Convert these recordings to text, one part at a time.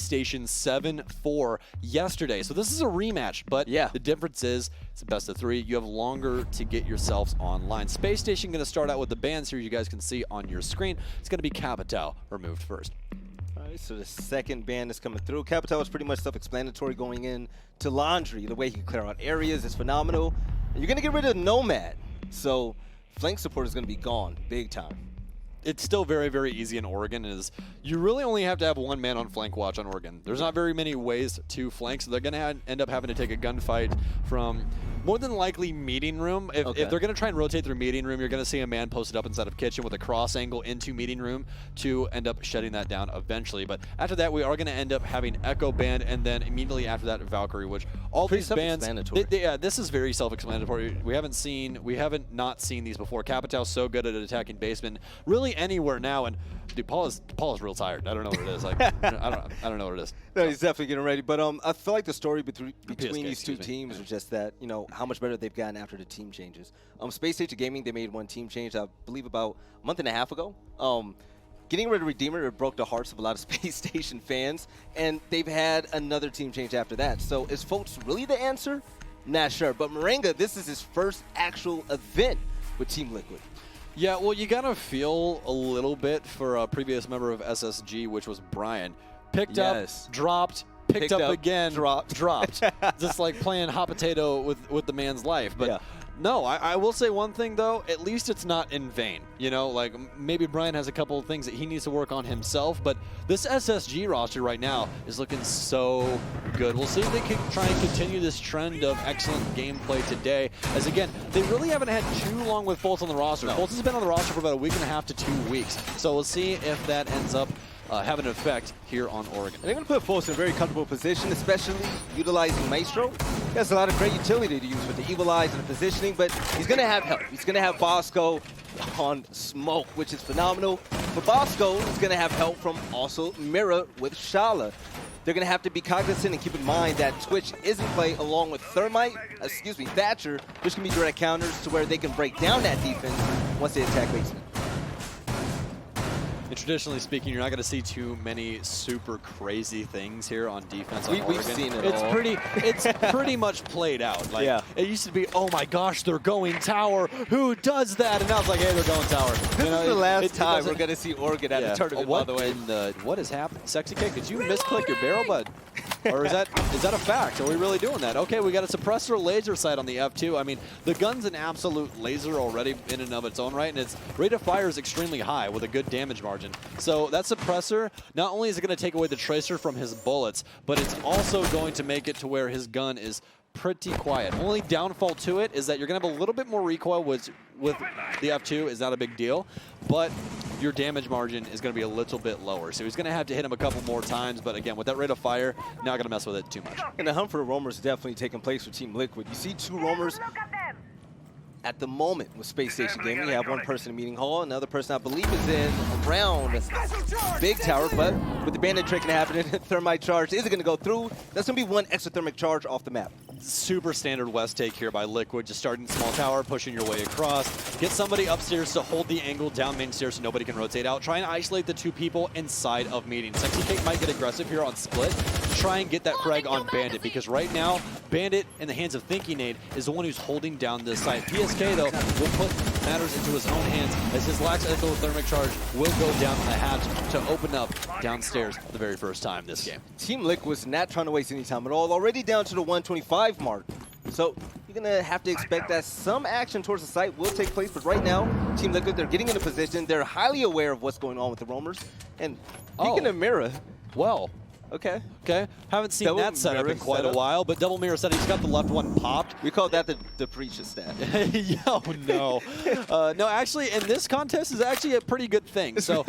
Spacestation 7-4 yesterday. So this is a rematch, but the difference is it's a best of 3. You have longer to get yourselves online. Spacestation going to start out with the bans here you guys can see on your screen. It's going to be Capital removed first. All right, so the second ban is coming through. Capital is pretty much self-explanatory going in to Laundry. The way he can clear out areas is phenomenal. And you're going to get rid of Nomad. So flank support is going to be gone big time. It's still very, very easy in Oregon. Is you really only have to have one man on flank watch on Oregon. There's not very many ways to flank, so they're going to end up having to take a gunfight from more than likely meeting room. If they're going to try and rotate through meeting room, you're going to see a man posted up inside of kitchen with a cross angle into meeting room to end up shutting that down eventually. But after that, we are going to end up having Echo banned, and then immediately after that, Valkyrie, which all these bans, this is very self-explanatory. We haven't not seen these before. Capital's so good at attacking basement, really anywhere now, and dude, Paul is real tired. I don't know what it is. Like, I don't know what it is. No, he's definitely getting ready. But I feel like the story between these two teams is just that, you know, how much better they've gotten after the team changes. Spacestation Gaming, they made one team change, I believe about a month and a half ago. Getting rid of Redeemer, it broke the hearts of a lot of Space Station fans, and they've had another team change after that. So is Folks really the answer? Not sure. But Moringa, this is his first actual event with Team Liquid. Yeah, well, you gotta feel a little bit for a previous member of SSG, which was Brian. Picked up, dropped, picked up again, dropped. Just like playing hot potato with the man's life. But no, I will say one thing, though. At least it's not in vain. You know, like maybe Brian has a couple of things that he needs to work on himself, but this SSG roster right now is looking so good. We'll see if they can try and continue this trend of excellent gameplay today. As again, they really haven't had too long with Fultz on the roster. Fultz has been on the roster for about a week and a half to 2 weeks. So we'll see if that ends up having an effect here on Oregon. They're going to put Fultz in a very comfortable position, especially utilizing Maestro. He has a lot of great utility to use with the Evil Eyes and the positioning, but he's going to have help. He's going to have Bosco on smoke, which is phenomenal. But Bosco is going to have help from also Mira with Shala. They're going to have to be cognizant and keep in mind that Twitch is in play along with Thatcher, which can be direct counters to where they can break down that defense once they attack basement. And traditionally speaking, you're not going to see too many super crazy things here on defense on Oregon. We've seen it it's all. It's pretty much played out. Like, it used to be, oh my gosh, they're going tower. Who does that? And now it's like, hey, they're going tower. This is the last time we're going to see Oregon at a tournament, by the way. What has happened? Sexy K, did you misclick your barrel, bud? Or is that a fact? Are we really doing that? Okay, we got a suppressor laser sight on the F2. I mean, the gun's an absolute laser already in and of its own right, and its rate of fire is extremely high with a good damage margin. So that suppressor, not only is it going to take away the tracer from his bullets, but it's also going to make it to where his gun is pretty quiet. Only downfall to it is that you're going to have a little bit more recoil with the F2. Is not a big deal, but your damage margin is going to be a little bit lower. So he's going to have to hit him a couple more times, but again, with that rate of fire, not going to mess with it too much. And the hunt for roamers is definitely taking place for Team Liquid. You see 2 roamers at the moment with Space Station Gaming. You have one person in Meeting Hall, another person I believe is in around Big Tower, but with the bandit trick happening, thermite charge isn't going to go through. That's going to be one extra thermic charge off the map. Super standard West take here by Liquid, just starting small tower, pushing your way across. Get somebody upstairs to hold the angle down main stairs so nobody can rotate out. Try and isolate the 2 people inside of meeting. Sexy Cake might get aggressive here on split to try and get that frag on Bandit, because right now, Bandit in the hands of Thinking Aid is the one who's holding down this site. PSK, though, will put matters into his own hands as his lax thermic charge will go down the hatch to open up downstairs for the very first time this game. Team Liquid's not trying to waste any time at all. Already down to the 125 mark. So you're going to have to expect that some action towards the site will take place. But right now, Team Liquid, they're getting into position. They're highly aware of what's going on with the roamers. And speaking of Mira. Well. Okay. Haven't seen that setup in quite a while, but double mirror setup. He's got the left one popped. We call that the preacher stat. Yo, no. No, actually, in this contest is actually a pretty good thing. So,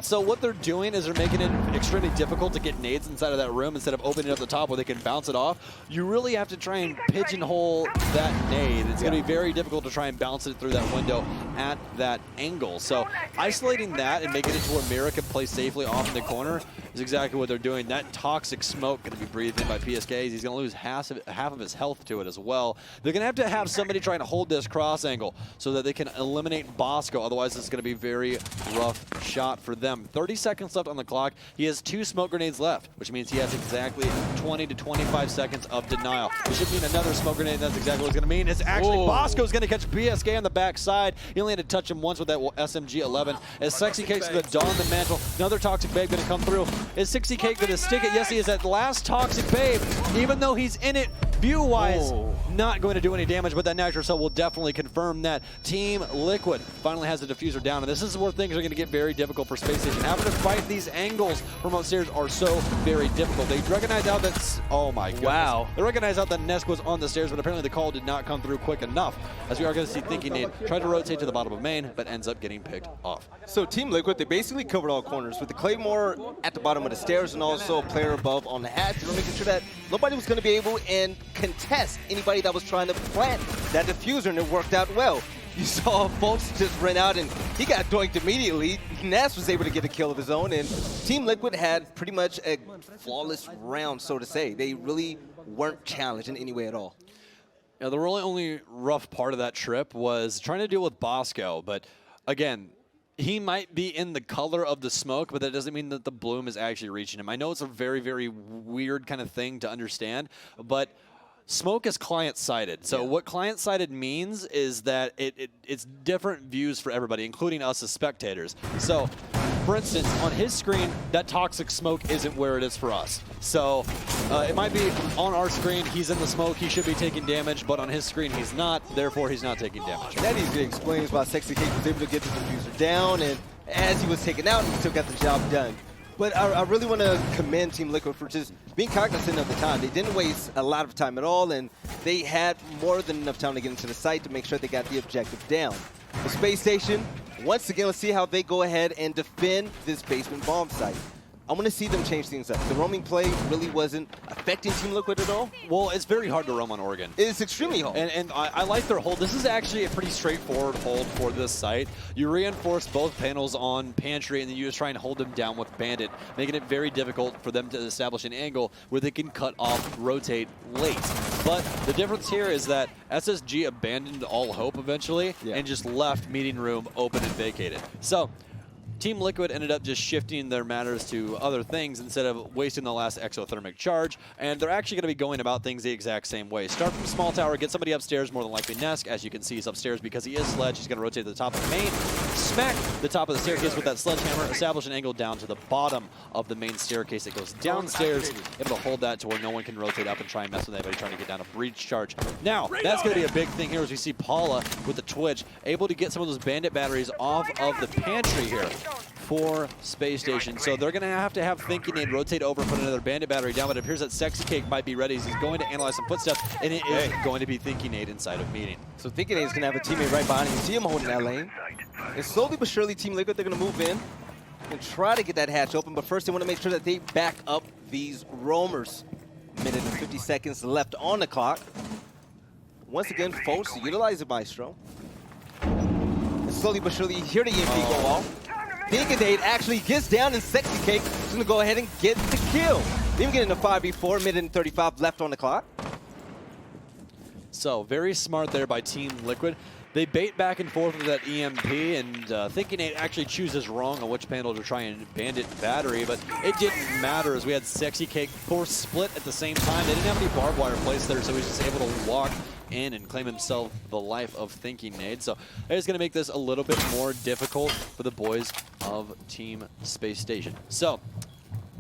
so what they're doing is they're making it extremely difficult to get nades inside of that room instead of opening up the top where they can bounce it off. You really have to try and pigeonhole that nade. It's going to be very difficult to try and bounce it through that window at that angle. So isolating that and making it to where Mira can play safely off in the corner is exactly what they're doing. that toxic smoke going to be breathed in by PSK. He's going to lose half of his health to it as well. They're going to have somebody trying to hold this cross angle so that they can eliminate Bosco. Otherwise, it's going to be very rough shot for them. 30 seconds left on the clock. He has 2 smoke grenades left, which means he has exactly 20 to 25 seconds of denial. It should mean another smoke grenade. That's exactly what it's going to mean. It's actually Bosco's going to catch PSK on the backside. He only had to touch him once with that SMG-11. As Sexy Cake's going to don the mantle. Another Toxic Babe going to come through. Is Sexy Cake going to stick it? Yes, he is. That last Toxic Babe, even though he's in it, view-wise, not going to do any damage, but that Nitro Cell will definitely confirm that Team Liquid finally has the diffuser down, and this is where things are going to get very difficult for Spacestation. Having to fight these angles from upstairs are so very difficult. They recognize out that, oh my god. Wow. They recognize out that Nesk was on the stairs, but apparently the call did not come through quick enough, as we are going to see Thinking Nade try to rotate to the bottom of main, but ends up getting picked off. So Team Liquid, they basically covered all corners with the Claymore at the bottom of the stairs and also a player above on the hatch. They're making sure that nobody was going to be able to contest anybody that was trying to plant that diffuser, and it worked out well. You saw folks just run out and he got doinked immediately. Ness was able to get a kill of his own, and Team Liquid had pretty much a flawless round, so to say. They really weren't challenged in any way at all. Yeah, the really only rough part of that trip was trying to deal with Bosco, but again, he might be in the color of the smoke, but that doesn't mean that the bloom is actually reaching him. I know it's a very, very weird kind of thing to understand, but smoke is client-sided. So what client-sided means is that it's different views for everybody, including us as spectators. So, for instance, on his screen, that toxic smoke isn't where it is for us. So it might be on our screen, he's in the smoke, he should be taking damage, but on his screen, he's not. Therefore, he's not taking damage. That easily explains why Sexy Cake was able to get the diffuser down, and as he was taken out, he still got the job done. But I really want to commend Team Liquid for just being cognizant of the time. They didn't waste a lot of time at all, and they had more than enough time to get into the site to make sure they got the objective down. The Space Station, once again, let's see how they go ahead and defend this basement bomb site. I want to see them change things up. The roaming play really wasn't affecting Team Liquid at all. Well, it's very hard to roam on Oregon. It's extremely hard. And I like their hold. This is actually a pretty straightforward hold for this site. You reinforce both panels on Pantry, and then you just try and hold them down with Bandit, making it very difficult for them to establish an angle where they can cut off, rotate late. But the difference here is that SSG abandoned all hope eventually and just left meeting room open and vacated. So Team Liquid ended up just shifting their matters to other things instead of wasting the last exothermic charge, and they're actually going to be going about things the exact same way. Start from small tower, get somebody upstairs, more than likely Nesk. As you can see, he's upstairs because he is Sledge. He's going to rotate to the top of the main, smack the top of the staircase with that sledgehammer, establish an angle down to the bottom of the main staircase. It goes downstairs, able to hold that to where no one can rotate up and try and mess with anybody trying to get down a breach charge. Now, that's going to be a big thing here as we see Paula with the Twitch, able to get some of those bandit batteries off of the pantry here for Space Station. So they're going to have Thinking Nade rotate over, put another bandit battery down, but it appears that Sexy Cake might be ready. He's going to analyze some footsteps, and it is going to be Thinking Nade inside of meeting. So Thinking Nade is going to have a teammate right behind him. You see him holding that lane. And slowly but surely, Team Liquid, they're going to move in and try to get that hatch open, but first they want to make sure that they back up these roamers. Minute and 50 seconds left on the clock. Once again, folks, utilize the Maestro. And slowly but surely, you hear the EMP go off. Thinking Nade actually gets down, and Sexy Cake is going to go ahead and get the kill. Even getting a 5v4, minute and 35 left on the clock. So very smart there by Team Liquid. They bait back and forth with that EMP, and Thinking Nade actually chooses wrong on which panel to try and bandit battery, but it didn't matter as we had Sexy Cake force split at the same time. They didn't have any barbed wire placed there, so he was just able to walk in and claim himself the life of Thinking Nade. So that is going to make this a little bit more difficult for the boys of Team Space Station. So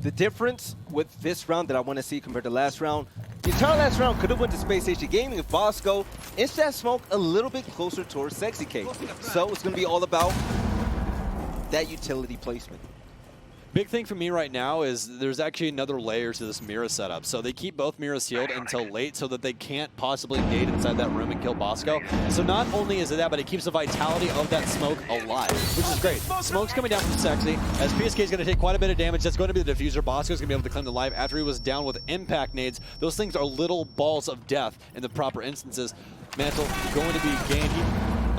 the difference with this round that I want to see compared to last round, the entire last round could have went to Space Station Gaming if Bosco inched that smoke a little bit closer towards Sexy Cake. So it's going to be all about that utility placement. Big thing for me right now is there's actually another layer to this Mira setup. So they keep both Miras sealed until late so that they can't possibly nade inside that room and kill Bosco. So not only is it that, but it keeps the vitality of that smoke alive, which is great. Smoke's coming down from Sexy, as PSK is going to take quite a bit of damage. That's going to be the diffuser. Bosco's going to be able to claim the life after he was down with impact nades. Those things are little balls of death in the proper instances. Mantle going to be gained.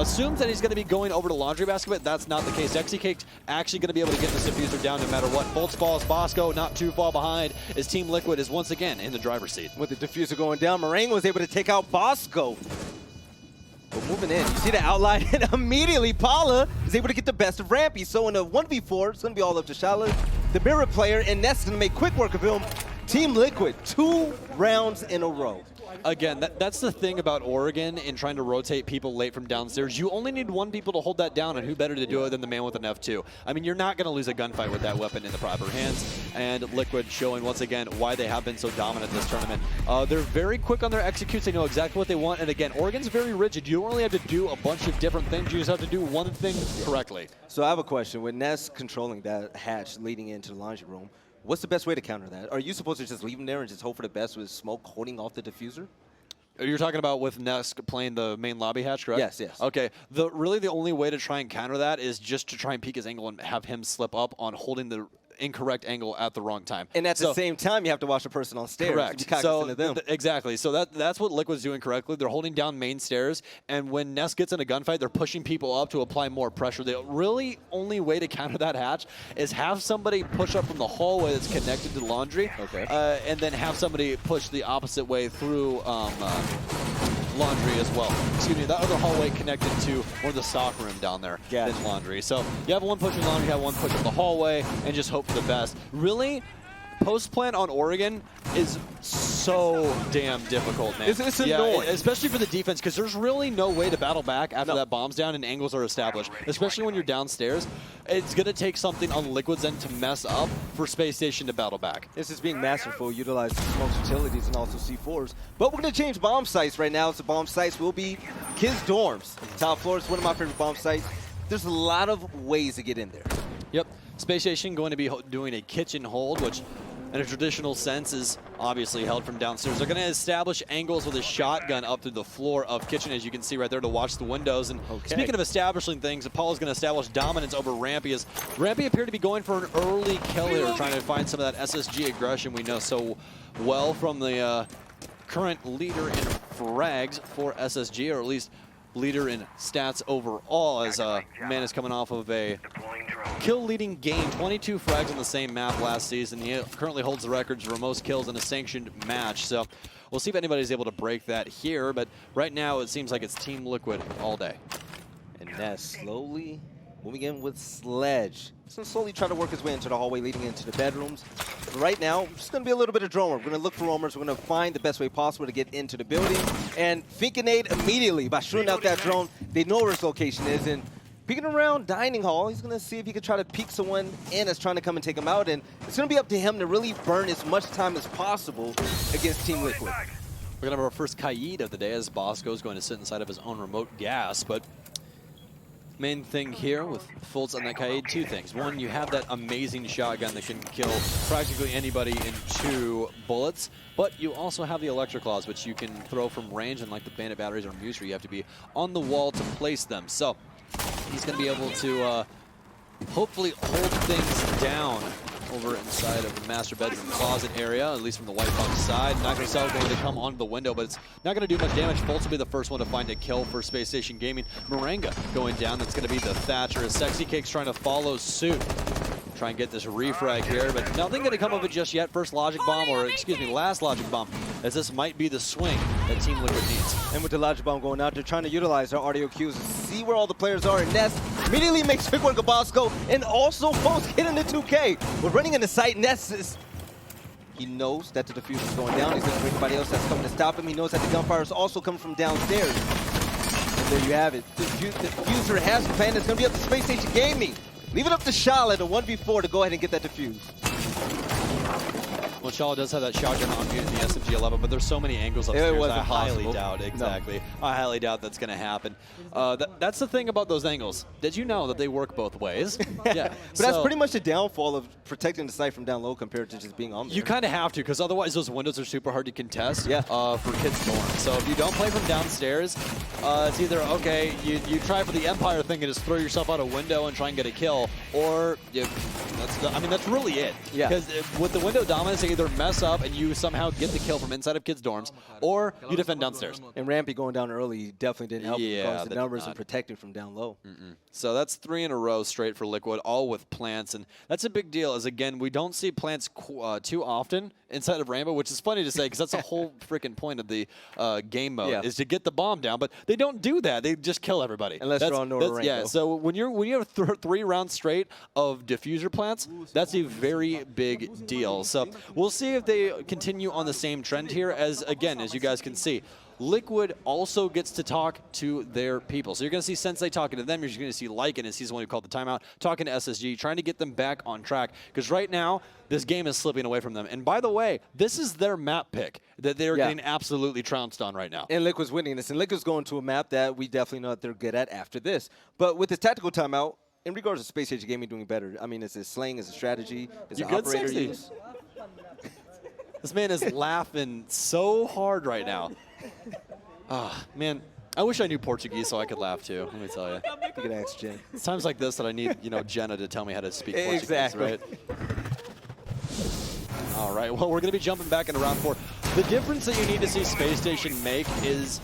assumes that he's going to be going over to laundry basket, but that's not the case. XCake's actually going to be able to get this diffuser down no matter what. Bolts falls, Bosco not too far behind. His Team Liquid is once again in the driver's seat. With the diffuser going down, Meringue was able to take out Bosco. But moving in, you see the outline, and immediately Paula is able to get the best of Rampy. So in a 1v4, it's going to be all up to Shala, the mirror player, and Ness is going to make quick work of him. Team Liquid, 2 rounds in a row. Again, that's the thing about Oregon in trying to rotate people late from downstairs. You only need 1 people to hold that down, and who better to do it than the man with an F2? I mean, you're not going to lose a gunfight with that weapon in the proper hands. And Liquid showing once again why they have been so dominant this tournament. They're very quick on their executes. They know exactly what they want. And again, Oregon's very rigid. You don't really have to do a bunch of different things. You just have to do one thing correctly. So I have a question. With Ness controlling that hatch leading into the laundry room, what's the best way to counter that? Are you supposed to just leave him there and just hope for the best with smoke holding off the diffuser? You're talking about with Ness playing the main lobby hatch, correct? Yes, yes. Okay. Really the only way to try and counter that is just to try and peek his angle and have him slip up on holding the incorrect angle at the wrong time. And at the same time, you have to watch the person on stairs. Correct. So exactly. So that's what Liquid's doing correctly. They're holding down main stairs, and when Ness gets in a gunfight, they're pushing people up to apply more pressure. The really only way to counter that hatch is have somebody push up from the hallway that's connected to the laundry, and then have somebody push the opposite way through laundry as well. Excuse me, that other hallway connected to one of the stock room down there in laundry. So you have one push in laundry, you have one push up the hallway, and just hope for the best. Really, post plan on Oregon is so damn difficult, man. It's annoying. Especially for the defense, because there's really no way to battle back after that bomb's down and angles are established. Especially when you're downstairs. It's going to take something on Liquid's end to mess up for Spacestation to battle back. This is being masterful, utilizing smoke utilities and also C4s. But we're going to change bomb sites right now. So bomb sites will be kids' dorms. Top floor is one of my favorite bomb sites. There's a lot of ways to get in there. Yep. Spacestation going to be doing a kitchen hold, which in a traditional sense is obviously held from downstairs. They're going to establish angles with a shotgun up through the floor of kitchen, as you can see right there, to watch the windows. And speaking of establishing things, Apollo's going to establish dominance over Rampy, as Rampy appeared to be going for an early kill here, trying to find some of that SSG aggression we know so well from the current leader in frags for SSG, or at least leader in stats overall, as man is coming off of a kill-leading game, 22 frags on the same map last season. He currently holds the records for most kills in a sanctioned match. So we'll see if anybody's able to break that here. But right now, it seems like it's Team Liquid all day. And Ness slowly moving in with Sledge. He's going to slowly try to work his way into the hallway leading into the bedrooms. But right now, it's going to be a little bit of drone work. We're going to look for roamers. We're going to find the best way possible to get into the building. And Finkenade immediately, by shooting out that drone, they know where his location is. And peeking around dining hall, he's going to see if he can try to peek someone in that's trying to come and take him out. And it's going to be up to him to really burn as much time as possible against Team Liquid. We're going to have our first Kaid of the day, as Bosco is going to sit inside of his own remote gas. But main thing here with Fultz on that Kaid, 2 things. One, you have that amazing shotgun that can kill practically anybody in 2 bullets, but you also have the Electric Claws, which you can throw from range, and like the Bandit Batteries or Muser, you have to be on the wall to place them. So he's going to be able to hopefully hold things down over inside of the master bedroom closet area, at least from the White Fox side. Not going to sell going to come onto the window, but it's not going to do much damage. Fultz will be the first one to find a kill for Spacestation Gaming. Morenga going down. That's going to be the Thatcher. Sexy Cake's trying to follow suit. Try and get this refrag here, but nothing going to come of it just yet. First logic bomb, or excuse me, last logic bomb, as this might be the swing that Team Liquid needs. And with the logic bomb going out, they're trying to utilize their audio cues to see where all the players are. And Ness immediately makes quick work of Bosco, and also Fultz getting the 2K. We're running into sight. Ness is, he knows that the diffuser is going down. He's looking for anybody else that's coming to stop him. He knows that the gunfire is also coming from downstairs. And there you have it. The diffuser has a plan. It's going to be up to Spacestation Gaming. Leave it up to Shala, the 1v4, to go ahead and get that defuse. Well, Shala does have that shotgun on mute in the SMG-11, but there's so many angles upstairs I highly doubt, I highly doubt that's going to happen. That's the thing about those angles. Did you know that they work both ways? Yeah. But that's pretty much the downfall of protecting the site from down low compared to just being on there. You kind of have to, because otherwise those windows are super hard to contest for kids' dorm. So if you don't play from downstairs, it's either, okay, you try for the Empire thing and just throw yourself out a window and try and get a kill, or that's really it. Yeah. Because with the window dominance, either mess up and you somehow get the kill from inside of kids' dorms, or you defend downstairs. And Rampy going down early definitely didn't help because the numbers and protecting from down low. So that's 3 in a row straight for Liquid, all with plants. And that's a big deal, as again, we don't see plants too often inside of Rainbow, which is funny to say because that's the whole freaking point of the game mode is to get the bomb down. But they don't do that. They just kill everybody. Unless they're on North Rainbow. Yeah, so when you have 3 rounds straight of diffuser plants, that's a very big deal. So we'll see if they continue on the same trend here, as again, as you guys can see, Liquid also gets to talk to their people. So you're going to see Sensei talking to them. You're going to see Lycan, as he's the one who called the timeout, talking to SSG, trying to get them back on track. Because right now, this game is slipping away from them. And by the way, this is their map pick that they're getting absolutely trounced on right now. And Liquid's winning this. And Liquid's going to a map that we definitely know that they're good at after this. But with this tactical timeout, in regards to Spacestation Gaming doing better, I mean, is it slang, is it strategy, is it operator use? This man is laughing so hard right now. Man, I wish I knew Portuguese so I could laugh too, let me tell you. You can ask Jen. It's times like this that I need, Jenna to tell me how to speak Portuguese, right? All right, well, we're going to be jumping back into round 4. The difference that you need to see Spacestation make is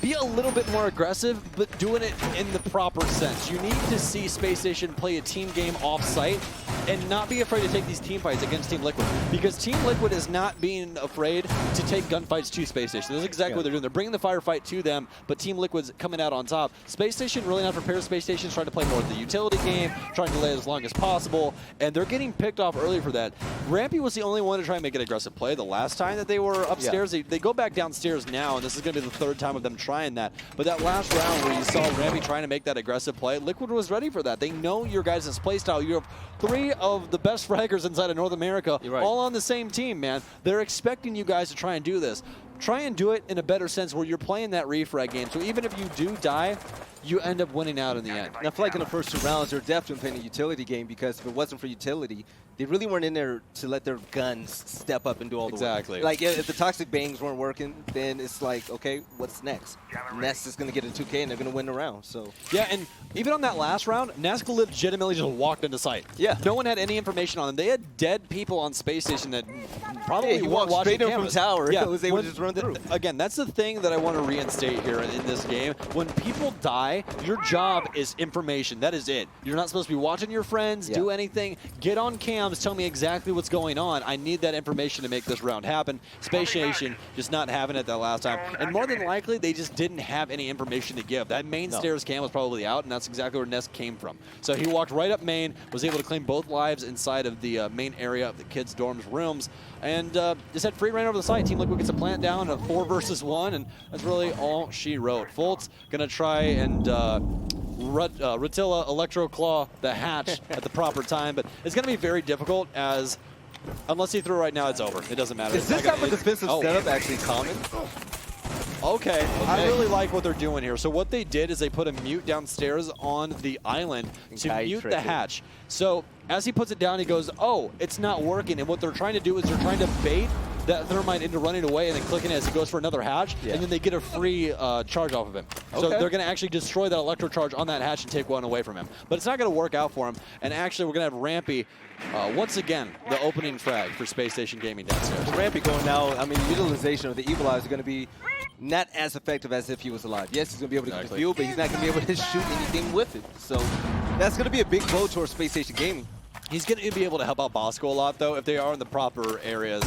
be a little bit more aggressive, but doing it in the proper sense. You need to see Spacestation play a team game off-site and not be afraid to take these team fights against Team Liquid. Because Team Liquid is not being afraid to take gunfights to Spacestation. That's exactly what they're doing. They're bringing the firefight to them, but Team Liquid's coming out on top. Spacestation really not prepared. Spacestation's trying to play more of the utility game, trying to lay as long as possible, and they're getting picked off early for that. Rampy was the only one to try and make an aggressive play the last time that they were upstairs. They go back downstairs now, and this is going to be the 3rd time of them trying that. But that last round where you saw Rampy trying to make that aggressive play, Liquid was ready for that. They know your guys' play style. You have 3 of the best fraggers inside of North America, all on the same team, man. They're expecting you guys to try and do this. Try and do it in a better sense where you're playing that refrag game. So even if you do die, you end up winning out in the end. And I feel like in the first 2 rounds, they're definitely playing a utility game, because if it wasn't for utility, they really weren't in there to let their guns step up and do all the work. Like, if the toxic bangs weren't working, then it's like, okay, what's next? Nest is going to get a 2K, and they're going to win the round. So yeah, and even on that last round, Nazca legitimately just walked into sight. Yeah. No one had any information on them. They had dead people on Spacestation that probably weren't watching straight in cameras. from tower. Yeah, was able to just run through. Again, that's the thing that I want to reinstate here in this game. When people die, your job is information. That is it. You're not supposed to be watching your friends, do anything. Get on cams, tell me exactly what's going on. I need that information to make this round happen. Spacestation just not having it that last time. And more than likely, they just didn't have any information to give. That main stairs cam was probably out, and that's exactly where Nest came from. So he walked right up main, was able to claim both lives inside of the main area of the kids' dorms rooms, and just had free reign over the site. Team Liquid gets a plant down, a 4 versus 1, and that's really all she wrote. Fultz gonna try and Rotilla Electro Claw the hatch at the proper time, but it's going to be very difficult, as unless he threw right now, it's over. It doesn't matter. Is this type of defensive setup actually common? Okay, I really like what they're doing here. So what they did is they put a mute downstairs on the island to mute the hatch. So as he puts it down, he goes, oh, it's not working. And what they're trying to do is they're trying to bait that Thermite into running away and then clicking it as he goes for another hatch, and then they get a free charge off of him. So they're going to actually destroy that electro charge on that hatch and take one away from him. But it's not going to work out for him. And actually, we're going to have Rampy, once again, the opening frag for Spacestation Gaming downstairs. Rampy going now, I mean, utilization of the Equalizer is going to be not as effective as if he was alive. Yes, he's going to be able to get the fuel, but he's not going to be able to shoot anything with it. So that's going to be a big blow towards Spacestation Gaming. He's going to be able to help out Bosco a lot, though, if they are in the proper areas.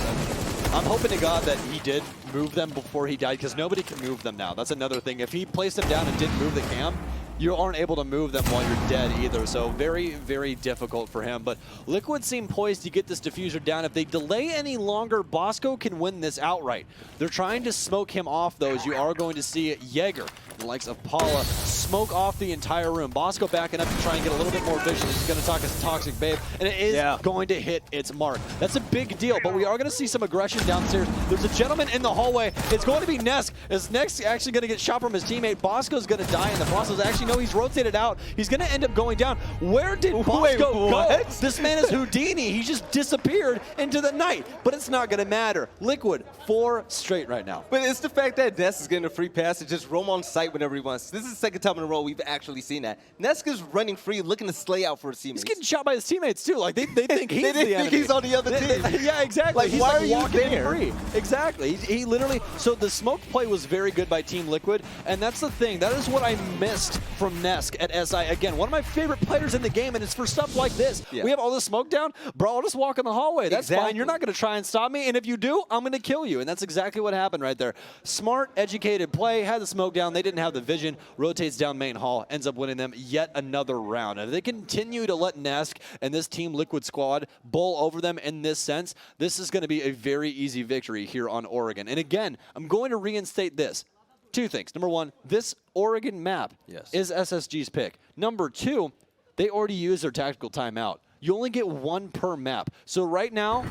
I'm hoping to God that he did move them before he died, because nobody can move them now. That's another thing. If he placed them down and didn't move the cam, you aren't able to move them while you're dead either. So very, very difficult for him. But Liquid seem poised to get this diffuser down. If they delay any longer, Bosco can win this outright. They're trying to smoke him off, though, as you are going to see Jaeger, the likes of Paula, smoke off the entire room. Bosco backing up to try and get a little bit more vision. He's going to talk as Toxic Babe, and it is going to hit its mark. That's a big deal, but we are going to see some aggression downstairs. There's a gentleman in the hallway. It's going to be Nesk. Is Nesk actually going to get shot from his teammate? Bosco's going to die in the process. Actually, no, he's rotated out. He's going to end up going down. Where did Bosco go? This man is Houdini. He just disappeared into the night, but it's not going to matter. Liquid, 4 straight right now. But it's the fact that Nesk is getting a free pass to just roam on site whenever he wants. This is the second time time in a row we've actually seen that. Neska's running free, looking to slay out for his teammates. He's getting shot by his teammates, too. Like, they think he's they the enemy. think he's on the other team. Yeah, exactly. Like, he's why like are you walking there? free. Exactly. He literally, so the smoke play was very good by Team Liquid, and that's the thing. That is what I missed from Nesk at SI. Again, one of my favorite players in the game, and it's for stuff like this. Yeah. We have all this smoke down. Bro, I'll just walk in the hallway. That's fine. You're not going to try and stop me, and if you do, I'm going to kill you. And that's exactly what happened right there. Smart, educated play, had the smoke down. They didn't have the vision. Rotates down main hall, ends up winning them yet another round. And if they continue to let Nesk and this Team Liquid squad bowl over them in this sense, this is going to be a very easy victory here on Oregon. And again, I'm going to reinstate this. Two things. Number one, this Oregon map is SSG's pick. Number two, they already used their tactical timeout. You only get one per map. So right now,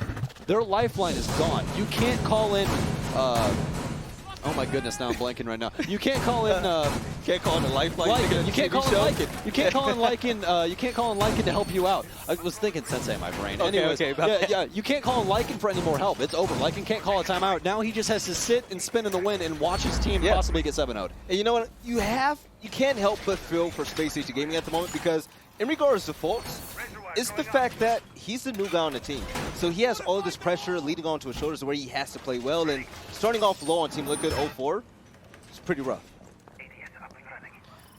their lifeline is gone. You can't call in... oh my goodness! Now I'm blanking right now. You can't call in. Can't call in a lifeline. You can't call in Lycan. You can't call in Lycan. You can't call in Lycan to help you out. I was thinking Sensei in my brain. Anyways, yeah. You can't call in Lycan for any more help. It's over. Lycan can't call a timeout. Now he just has to sit and spin in the wind and watch his team possibly get 7-0'd. And you know what? You can't help but feel for Spacestation Gaming at the moment because in regards to faults, it's the fact that he's the new guy on the team. So he has all of this pressure leading onto his shoulders where he has to play well. And starting off low on Team Liquid 0-4, it's pretty rough.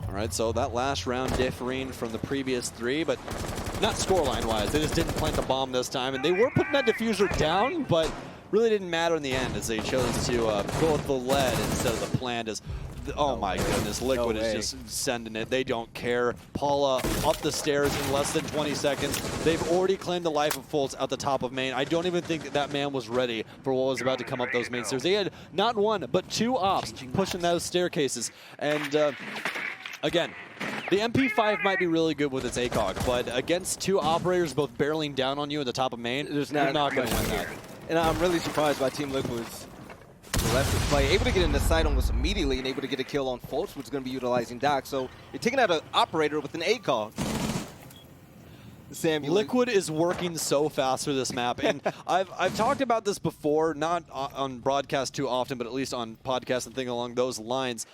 All right, so that last round differing from the previous three, but not scoreline-wise. They just didn't plant the bomb this time. And they were putting that diffuser down, but really didn't matter in the end as they chose to go with the lead instead of the plant. Oh my goodness, Liquid is just sending it. They don't care. Paula up the stairs in less than 20 seconds. They've already claimed the life of Fultz at the top of main. I don't even think that man was ready for what was about to come up those main stairs. They had not one, but two ops pushing those staircases. And again, the MP5 might be really good with its ACOG, but against two operators both barreling down on you at the top of main, you're not going to win that. And I'm really surprised by Team Liquid's left play, able to get in the side almost immediately and able to get a kill on Fultz, which is going to be utilizing Doc. So you're taking out an operator with an ACOG. Sam, Liquid is working so fast for this map, and I've talked about this before, not on broadcast too often, but at least on podcasts and things along those lines.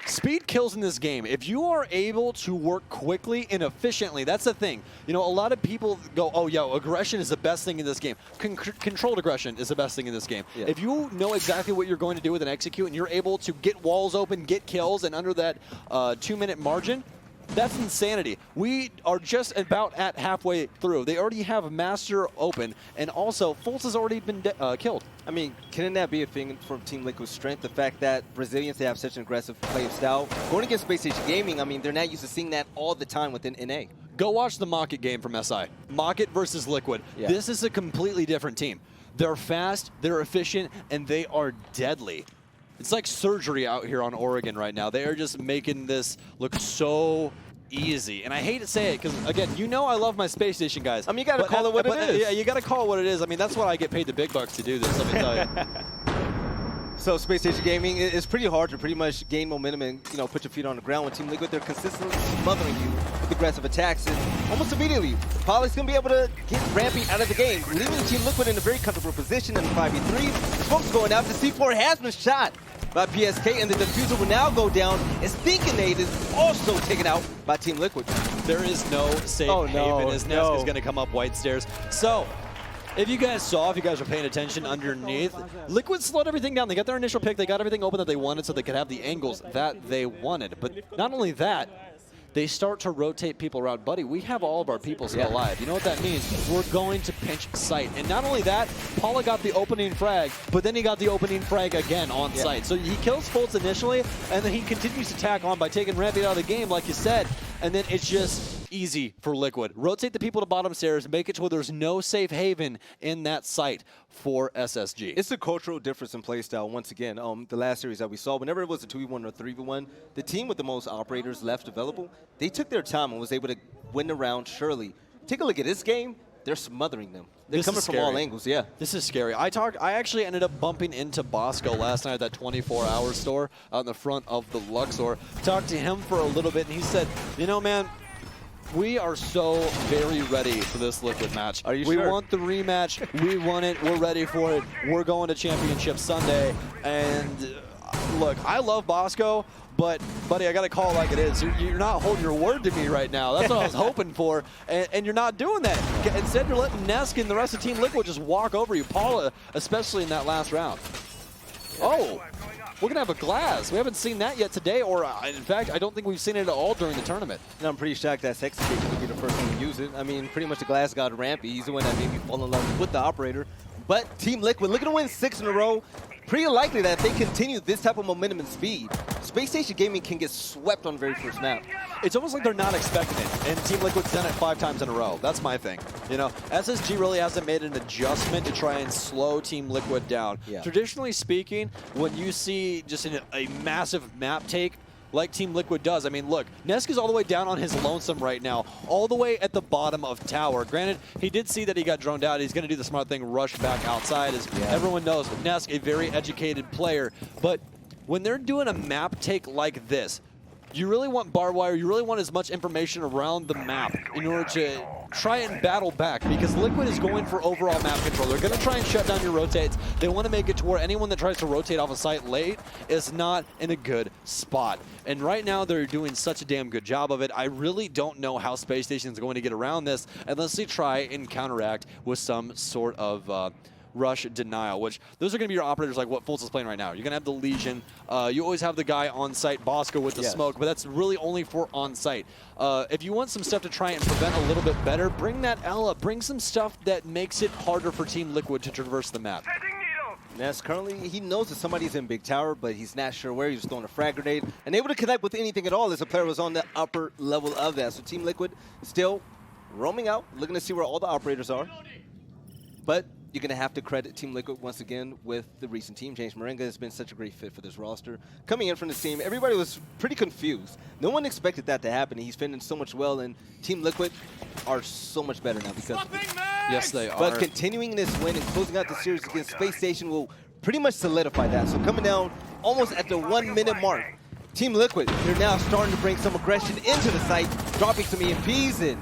Speed kills in this game. If you are able to work quickly and efficiently, that's the thing. You know, a lot of people go, oh, yo, aggression is the best thing in this game. Controlled aggression is the best thing in this game. Yeah. If you know exactly what you're going to do with an execute and you're able to get walls open, get kills, and under that 2-minute margin, that's insanity. We are just about at halfway through. They already have Master open, and also Fultz has already been killed. I mean, can that be a thing for Team Liquid's strength? The fact that Brazilians, they have such an aggressive play style. Going against Spacestation Gaming, I mean, they're not used to seeing that all the time within NA. Go watch the Mocket game from SI. Mocket versus Liquid. Yeah. This is a completely different team. They're fast, they're efficient, and they are deadly. It's like surgery out here on Oregon right now. They are just making this look so easy. And I hate to say it because, again, you know I love my Space Station guys. I mean, you got to call it what it is. Yeah, you got to call it what it is. I mean, that's what I get paid the big bucks to do this, let me tell you. So Spacestation Gaming, it's pretty hard to pretty much gain momentum and, you know, put your feet on the ground with Team Liquid. They're consistently smothering you with aggressive attacks. And almost immediately, Poly's going to be able to get Rampy out of the game, leaving Team Liquid in a very comfortable position in the 5v3. The smoke's going out. The C4 has been shot by PSK, and the diffuser will now go down as Thinkinade is also taken out by Team Liquid. There is no safe haven as Nesk is going to come up white stairs. So, if you guys saw, if you guys were paying attention underneath, Liquid slowed everything down. They got their initial pick. They got everything open that they wanted so they could have the angles that they wanted. But not only that, they start to rotate people around. Buddy, we have all of our people still alive. You know what that means? We're going to pinch sight. And not only that, Paula got the opening frag, but then he got the opening frag again on sight. So he kills Fultz initially, and then he continues to tack on by taking Rampy out of the game, like you said. And then it's just easy for Liquid. Rotate the people to bottom stairs, make it to where there's no safe haven in that site for SSG. It's a cultural difference in playstyle. Once again, the last series that we saw, whenever it was a 2v1 or 3v1, the team with the most operators left available, they took their time and was able to win the round surely. Take a look at this game. They're smothering them. They're coming from all angles, yeah. This is scary. I actually ended up bumping into Bosco last night at that 24-hour store out in the front of the Luxor. Talked to him for a little bit, and he said, you know, man, we are so very ready for this Liquid match. Are you sure? We want the rematch. We want it. We're ready for it. We're going to Championship Sunday. And look, I love Bosco, but, buddy, I got to call it like it is. You're not holding your word to me right now. That's what I was hoping for, and you're not doing that. Instead, you're letting Nesk and the rest of Team Liquid just walk over you. Paula, especially in that last round. Oh, we're going to have a glass. We haven't seen that yet today, or in fact, I don't think we've seen it at all during the tournament. And I'm pretty shocked that SSG will be the first one to use it. I mean, pretty much the glass god Rampy. He's the one that made me fall in love with the operator. But Team Liquid looking to win 6 in a row. Pretty likely that if they continue this type of momentum and speed, Spacestation Gaming can get swept on the very first map. It's almost like they're not expecting it, and Team Liquid's done it 5 times in a row. That's my thing. You know, SSG really hasn't made an adjustment to try and slow Team Liquid down. Yeah. Traditionally speaking, when you see just a massive map take, like Team Liquid does. I mean, look, Nesk is all the way down on his lonesome right now, all the way at the bottom of tower. Granted, he did see that he got droned out. He's going to do the smart thing, rush back outside. As everyone knows, Nesk, a very educated player. But when they're doing a map take like this, you really want barbed wire, you really want as much information around the map in order to try and battle back, because Liquid is going for overall map control. They're going to try and shut down your rotates. They want to make it to where anyone that tries to rotate off a site late is not in a good spot. And right now, they're doing such a damn good job of it. I really don't know how Spacestation is going to get around this unless they try and counteract with some sort of rush denial, which those are going to be your operators like what Fultz is playing right now. You're going to have the Legion. You always have the guy on site, Bosco with the smoke, but that's really only for on site. If you want some stuff to try and prevent a little bit better, bring that Ella. Bring some stuff that makes it harder for Team Liquid to traverse the map. Ness currently, he knows that somebody's in big tower, but he's not sure where. He's just throwing a frag grenade and able to connect with anything at all as a player was on the upper level of that. So Team Liquid still roaming out, looking to see where all the operators are. But you're going to have to credit Team Liquid once again with the recent team change. Moringa has been such a great fit for this roster. Coming in from this team, everybody was pretty confused. No one expected that to happen. He's fitting so much well, and Team Liquid are so much better now because of it. Yes, they are. But continuing this win and closing out the series against Spacestation will pretty much solidify that. So coming down almost at the 1 minute mark, Team Liquid, they're now starting to bring some aggression into the site, dropping some EMPs, and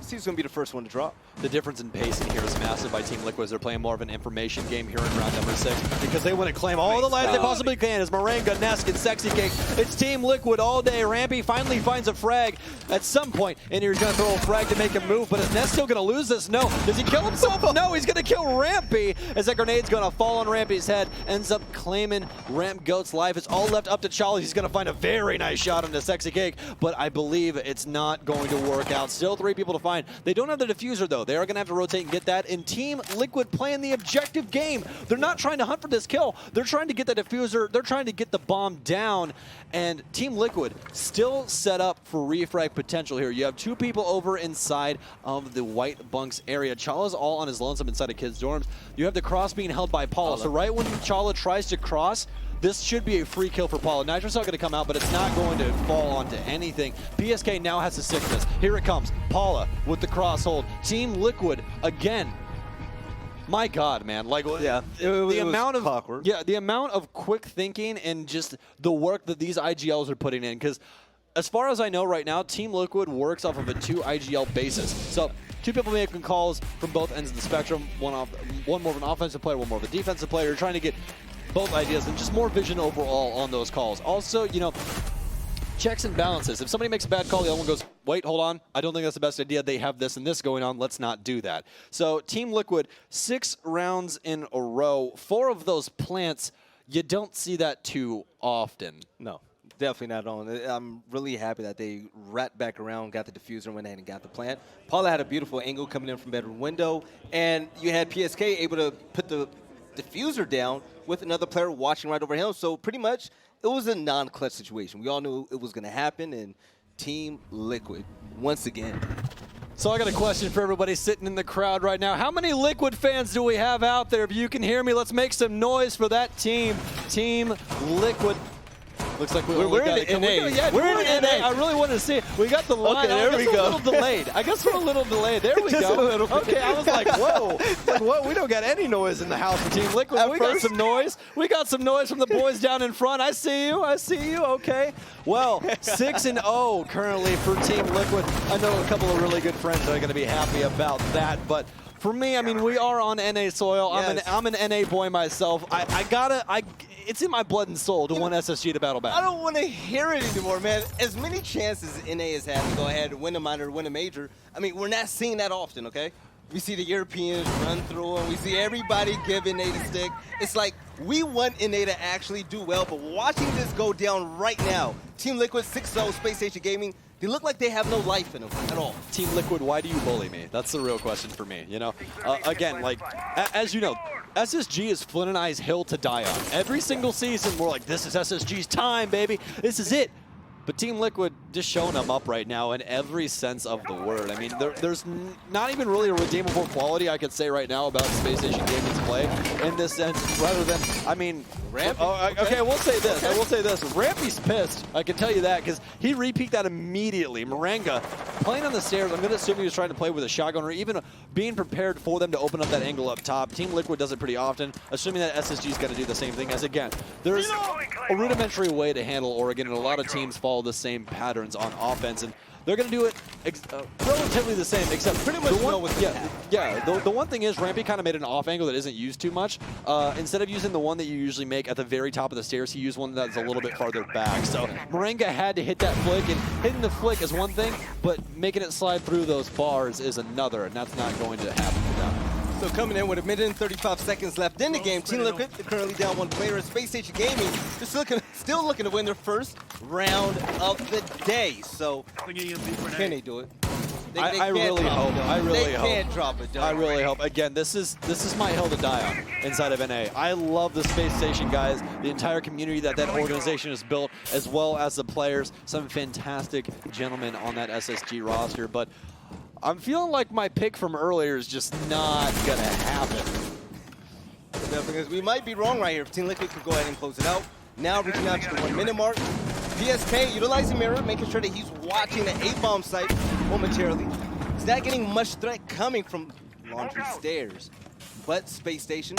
he's going to be the first one to drop. The difference in pacing here is massive by Team Liquid. They're playing more of an information game here in round number 6 because they want to claim all the lives they possibly can as Moringa, Nesk, and Sexy Cake. It's Team Liquid all day. Rampy finally finds a frag at some point, and he's going to throw a frag to make him move, but is Nesk still going to lose this? No. Does he kill himself? No, he's going to kill Rampy as that grenade's going to fall on Rampy's head, ends up claiming Ramp Goat's life. It's all left up to Charlie. He's going to find a very nice shot on the Sexy Cake, but I believe it's not going to work out. Still 3 people to find. They don't have the diffuser, though. They are going to have to rotate and get that. And Team Liquid playing the objective game. They're not trying to hunt for this kill. They're trying to get the diffuser. They're trying to get the bomb down. And Team Liquid still set up for refrag potential here. You have 2 people over inside of the white bunks area. Chala's all on his lonesome inside of kids' dorms. You have the cross being held by Paula. So right when Chala tries to cross, this should be a free kill for Paula. Nitro's not going to come out, but it's not going to fall onto anything. PSK now has to sickness. Here it comes. Paula with the cross hold. Team Liquid again. My God, man! Like, the amount of quick thinking and just the work that these IGLs are putting in. Because as far as I know right now, Team Liquid works off of a 2 IGL basis. So 2 people making calls from both ends of the spectrum. One more of an offensive player, one more of a defensive player. You're trying to get both ideas and just more vision overall on those calls. Also, you know, checks and balances. If somebody makes a bad call, the other one goes, wait, hold on. I don't think that's the best idea. They have this and this going on. Let's not do that. So Team Liquid, 6 rounds in a row. 4 of those plants, you don't see that too often. No, definitely not on. I'm really happy that they rat back around, got the diffuser, went ahead and got the plant. Paula had a beautiful angle coming in from bedroom window, and you had PSK able to put the diffuser down with another player watching right over him. So pretty much it was a non-clutch situation. We all knew it was going to happen, and Team Liquid once again. So I got a question for everybody sitting in the crowd right now. How many Liquid fans do we have out there? If you can hear me, let's make some noise for that team. Team Liquid. Looks like we're in the NA. We're in the NA. I really wanted to see it. We got the line. Okay, there we go. A little delayed. I guess we're a little delayed. There we go. Okay, I was like, whoa. Like, whoa, we don't got any noise in the house for Team Liquid. We got some noise. We got some noise from the boys down in front. I see you. I see you. Okay. Well, 6-0 currently for Team Liquid. I know a couple of really good friends that are going to be happy about that, but For me, I mean, we are on NA soil. Yes. I'm an NA boy myself. It's in my blood and soul to want SSG to battle back. I don't want to hear it anymore, man. As many chances NA has had to go ahead and win a minor, win a major, I mean, we're not seeing that often, okay? We see the Europeans run through them. We see everybody give NA the stick. It's like we want NA to actually do well, but watching this go down right now, Team Liquid 6-0, Spacestation Gaming, they look like they have no life in them at all. Team Liquid, why do you bully me? That's the real question for me, you know? Again, like, as you know, SSG is Flynn and I's hill to die on. Every single season, we're like, this is SSG's time, baby. This is it. But Team Liquid just showing them up right now in every sense of the word. I mean, there's not even really a redeemable quality I could say right now about Spacestation Gaming's play in this sense, rather than, I mean, Rampy? Okay, we'll say this. I will say this. Rampy's pissed. I can tell you that because he re-peeked that immediately. Morenga playing on the stairs. I'm going to assume he was trying to play with a shotgun or even being prepared for them to open up that angle up top. Team Liquid does it pretty often, assuming that SSG is going to do the same thing. As again, there's a rudimentary way to handle Oregon, and a lot of teams follow the same patterns on offense, and they're going to do it relatively the same, except pretty much the one thing is Rampy kind of made an off angle that isn't used too much. Instead of using the one that you usually make at the very top of the stairs, he used one that's a little bit farther back. So Morenga had to hit that flick, and hitting the flick is one thing, but making it slide through those bars is another, and that's not going to happen for them. So coming in with 1:35 left in the game, Team Liquid, they're currently down one player. Spacestation Gaming, they're still looking to win their first round of the day. So can they do it? I really hope. They can't drop it. I really hope. Again, this is my hill to die on inside of NA. I love the Space Station guys, the entire community that organization has built, as well as the players. Some fantastic gentlemen on that SSG roster, but I'm feeling like my pick from earlier is just not going to happen. Yeah, because we might be wrong right here. If Team Liquid could go ahead and close it out. Now reaching out to the 1 minute mark. PSK utilizing Mirror, making sure that he's watching the A-bomb site momentarily. Is that getting much threat coming from Laundry Stairs? But Space Station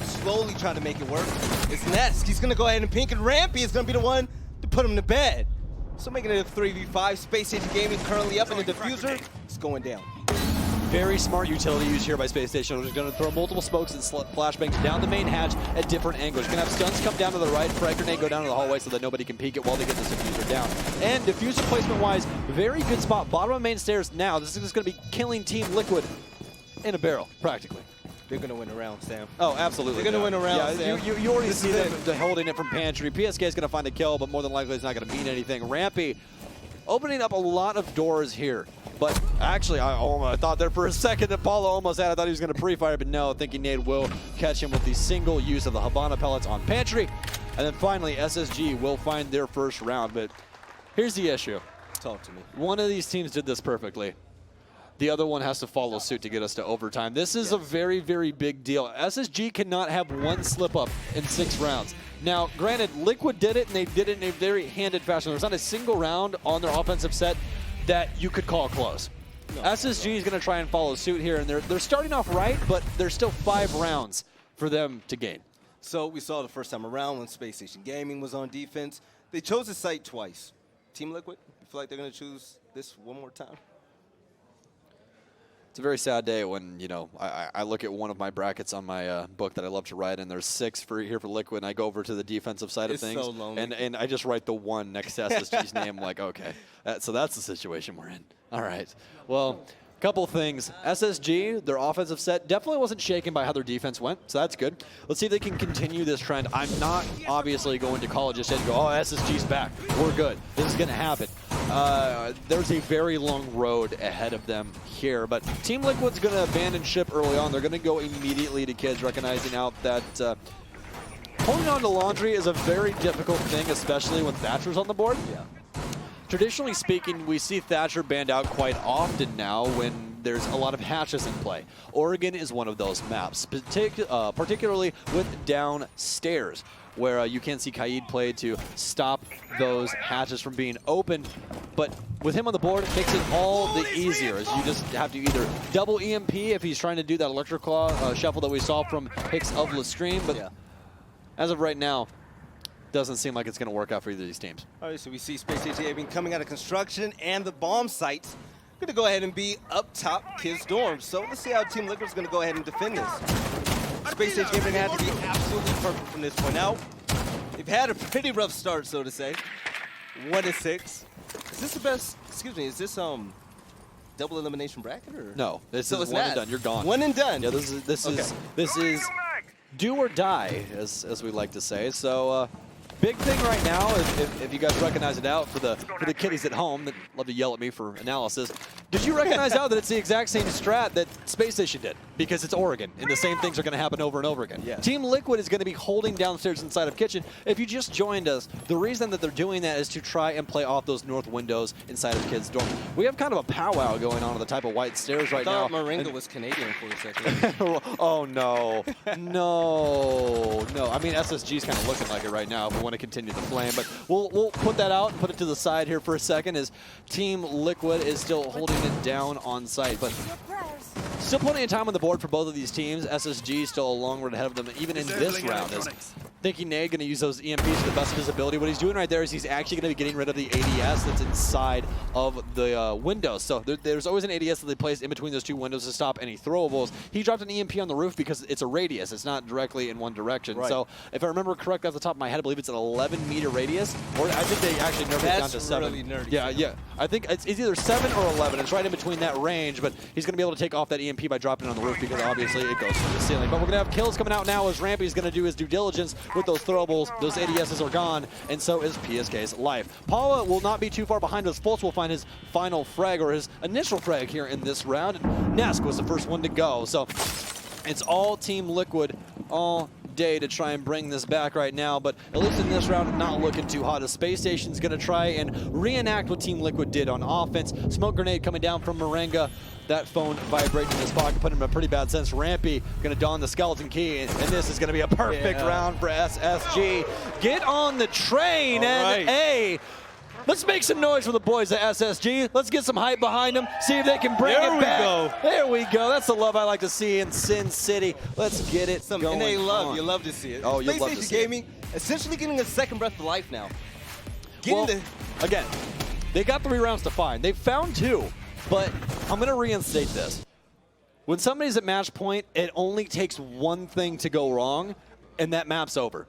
slowly trying to make it work. It's Nesk. He's going to go ahead and pink, and Rampy is going to be the one to put him to bed. So making it a 3v5. Spacestation Gaming currently up in the diffuser. It's going down. Very smart utility use here by Space Station. We're just going to throw multiple smokes and flashbangs down the main hatch at different angles. You're going to have stuns come down to the right, frag grenade go down to the hallway so that nobody can peek it while they get this diffuser down. And diffuser placement-wise, very good spot. Bottom of main stairs now. This is going to be killing Team Liquid in a barrel, practically. They're going to win a round, Sam. Oh, absolutely. They're going to win a round, Sam. You already see them holding it from Pantry. PSK is going to find a kill, but more than likely it's not going to mean anything. Rampy opening up a lot of doors here. But actually, I thought there for a second that Paulo almost had. I thought he was going to pre-fire, but no, thinking Nade will catch him with the single use of the Habana pellets on Pantry. And then finally, SSG will find their first round. But here's the issue. Talk to me. One of these teams did this perfectly. The other one has to follow suit to get us to overtime. This is a very, very big deal. SSG cannot have one slip-up in 6 rounds. Now, granted, Liquid did it, and they did it in a very handed fashion. There's not a single round on their offensive set that you could call close. No, SSG is going to try and follow suit here, and they're starting off right, but there's still 5 rounds for them to gain. So we saw the first time around when Space Station Gaming was on defense. They chose the site twice. Team Liquid, you feel like they're going to choose this one more time? It's a very sad day when, you know, I look at one of my brackets on my book that I love to write, and there's 6 here for Liquid, and I go over to the defensive side of things, so lonely. and I just write the 1 next to SSG's name. I'm like, okay, so that's the situation we're in. All right. Well, couple things. SSG, their offensive set definitely wasn't shaken by how their defense went, so that's good. Let's see if they can continue this trend. I'm not obviously going to call it just yet and go, oh, SSG's back. We're good. This is going to happen. There's a very long road ahead of them here, but Team Liquid's going to abandon ship early on. They're going to go immediately to kids, recognizing out that holding on to Laundry is a very difficult thing, especially when Thatcher's on the board. Yeah. Traditionally speaking, we see Thatcher banned out quite often now when there's a lot of hatches in play. Oregon is one of those maps, particularly with downstairs, where you can see Kaid play to stop those hatches from being opened. But with him on the board, it makes it all the easier, as you just have to either double EMP if he's trying to do that Electric Claw shuffle that we saw from Hicks of Lestream. But as of right now, doesn't seem like it's going to work out for either of these teams. All right, so we see Spacestation coming out of construction and the bomb sites. going to go ahead and be up top Kids Dorm. So let's see how Team Liquid's going to go ahead and defend this. Spacestation Gaming had to be absolutely perfect from this point out. They've had a pretty rough start, so to say. 1-6. Is this the best? Excuse me. Is this double elimination bracket or no? This is one and done. You're gone. One and done. Yeah, this is do or die, as we like to say. So big thing right now, if you guys recognize it out for the kiddies at home that love to yell at me for analysis. Did you recognize out that it's the exact sation strat that Spacestation did? Because it's Oregon, and the same things are going to happen over and over again. Yeah. Team Liquid is going to be holding downstairs inside of Kitchen. If you just joined us, the reason that they're doing that is to try and play off those north windows inside of Kids Dorm. We have kind of a powwow going on the type of white stairs right now. I thought Moringa was Canadian for a second. Oh, no. No. I mean, SSG's kind of looking like it right now if we want to continue the flame. But we'll put that out and put it to the side here for a second as Team Liquid is still holding it down on site. But still plenty of time on the board for both of these teams. SSG still a long road ahead of them, even in this round. As thinking Nate going to use those EMPs for the best visibility. What he's doing right there is he's actually going to be getting rid of the ADS that's inside of the windows. So there's always an ADS that they place in between those two windows to stop any throwables. He dropped an EMP on the roof because it's a radius. It's not directly in one direction. Right. So if I remember correctly off the top of my head, I believe it's an 11-meter radius. Or I think they actually nerfed it down to 7. Really nerdy. Yeah. I think it's either 7 or 11. It's right in between that range, but he's going to be able to take off that EMP by dropping it on the roof because obviously it goes to the ceiling. But we're going to have kills coming out now as Rampy's going to do his due diligence with those throwables. Those ADSs are gone, and so is PSK's life. Paula will not be too far behind us. Fultz will find his final frag, or his initial frag here in this round. And Nesk was the first one to go. So it's all Team Liquid all day to try and bring this back right now, but at least in this round, not looking too hot. A Space Station's going to try and reenact what Team Liquid did on offense. Smoke grenade coming down from Moringa. That phone vibrating in his pocket, putting him in a pretty bad sense. Rampy going to don the skeleton key, and this is going to be a perfect round for SSG. Get on the train, NA. Let's make some noise for the boys at SSG. Let's get some hype behind them, see if they can bring it back. There we go. That's the love I like to see in Sin City. Let's get it some going NA love. on. You love to see it. Oh, you love to see Gaming essentially getting a second breath of life now. Again, they got 3 rounds to find. They found 2, but I'm going to reinstate this. When somebody's at match point, it only takes one thing to go wrong, and that map's over.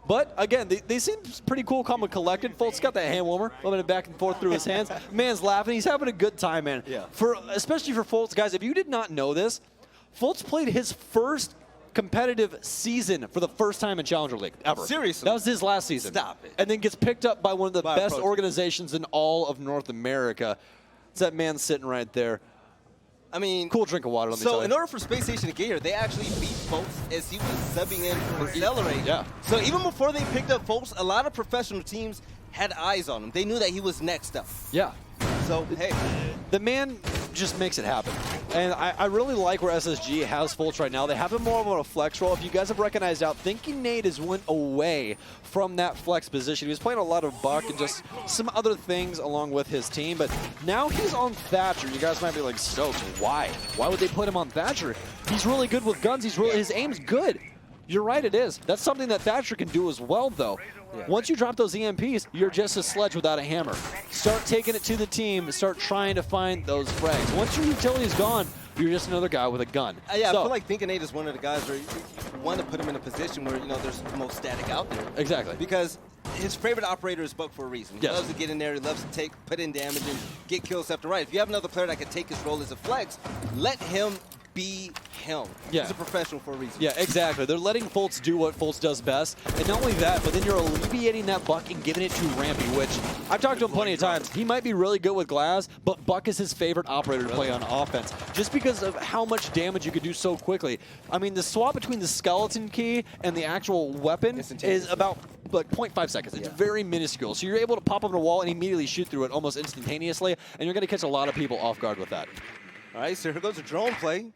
But again, they seem pretty cool, calm, and collected. Fultz got that hand warmer, moving it back and forth through his hands. Man's laughing. He's having a good time, man. Yeah. Especially for Fultz, guys. If you did not know this, Fultz played his first competitive season for the first time in Challenger League ever. Seriously? That was his last season. Stop it. And then gets picked up by one of the best organizations in all of North America. It's that man sitting right there. I mean, cool drink of water on the So in order for Space Station to get here, they actually beat Folks as he was subbing in for Accelerate. Yeah. So even before they picked up Folks, a lot of professional teams had eyes on him. They knew that he was next up. Yeah. So, hey. The man just makes it happen. And I really like where SSG has Fultz right now. They have him more of a flex role. If you guys have recognized out, Thinking Nate has went away from that flex position. He was playing a lot of Buck and just some other things along with his team. But now he's on Thatcher. You guys might be like, Stokes, why? Why would they put him on Thatcher? He's really good with guns. His aim's good. You're right, it is. That's something that Thatcher can do as well, though. Yeah. Once you drop those EMPs, you're just a sledge without a hammer. Start taking it to the team. Start trying to find those frags. Once your utility is gone, you're just another guy with a gun. Yeah, so, I feel like Thinking Nate is one of the guys where you want to put him in a position where, there's the most static out there. Exactly. Because his favorite operator is Buck for a reason. He loves to get in there. He loves to put in damage and get kills left and right. If you have another player that can take his role as a flex, let him be him. Yeah. He's a professional for a reason. Yeah, exactly. They're letting Fultz do what Fultz does best. And not only that, but then you're alleviating that Buck and giving it to Rampy, which I've talked to him plenty of times. He might be really good with glass, but Buck is his favorite operator to play on offense just because of how much damage you can do so quickly. I mean, the swap between the skeleton key and the actual weapon is about like 0.5 seconds. It's very minuscule. So you're able to pop up on a wall and immediately shoot through it almost instantaneously, and you're going to catch a lot of people off guard with that. All right, so here goes a drone play.